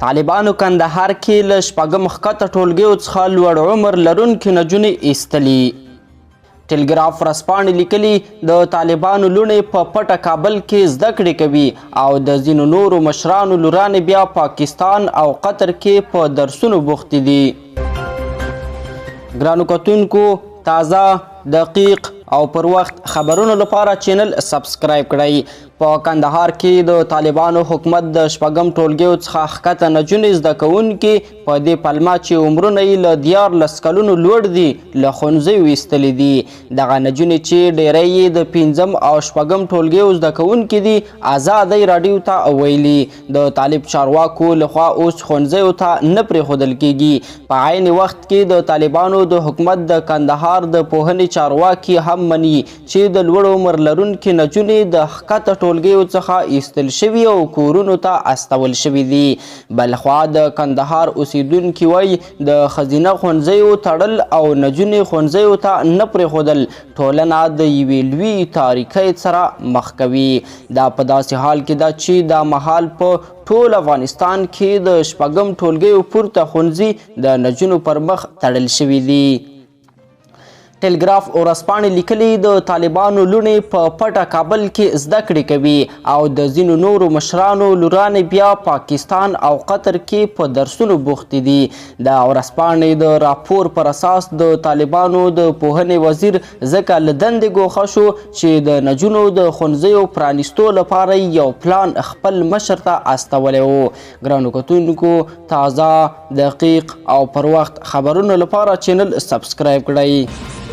طالبانو کندهار کې له شپږم ښکته ټولګیو څخه لوړ عمر لرونکي نجونې ایستلي. ټلګراف ورځپاڼې لیکلي د طالبانو لوڼې په پټه کابل کې زده کړې کوي او د ځینو نورو مشرانو لورانې بیا پاکستان او قطر کې په درسونو بوختې دي. ګرانو کتونکو، تازه، دقیق او پر وخت خبرونو لپاره چینل سبسکرایب کړئ. په کندهار کې د طالبانو حکومت د شپږم ټولګیو څخه ښکته نجونې زده کوونکي په دې پلمه چې عمرونه یې له 14 کلونو لوړ دي له ښوونځیو ایستلي دي. دغه نجونې چې ډیری یې د 5م او 6م ټولګیو زده کوونکي دي ازادۍ راډیو ته ویلي د طالب چارواکو لخوا اوس ښوونځیو ته نه پرېښودل کیږي. په عین وخت کې د طالبانو د حکومت د کندهار د پوهنې چارواکي هم مني چې د لوړ عمر لرونکي نجونې د ښکته ټولګیو څخه ایستل شوي او کورونو ته استول شوي دي. بلخوا د کندهار اوسیدونکي وایي د ښځینه ښوونځیو تړل او نجونې ښوونځیو ته نه پرېښودل ټولنه د یوې لویې تاریکۍ سره مخ کوي. دا په داسې حال کې ده چې دا مهال په ټول افغانستان کې د شپږم ټولګیو پورته ښوونځي د نجونو پر مخ تړل شوي دي. ټلګراف ورځپاڼې لیکلي د طالبانو لوڼې په پټه کابل کې زده کړې کوي او د ځینو نورو مشرانو لورانې بیا پاکستان او قطر کې په درسونو بوختې دي. د ورځپاڼې د راپور پر اساس د طالبانو د پوهنې وزیر ځکه له دندې ګوښه شو چې د نجونو د ښوونځیو پرانیستو لپاره یو پلان خپل مشر ته استولی و. ګرانو کتونکو، تازه، دقیق او پر وخت خبرونو لپاره چینل سبسکرایب کړئ.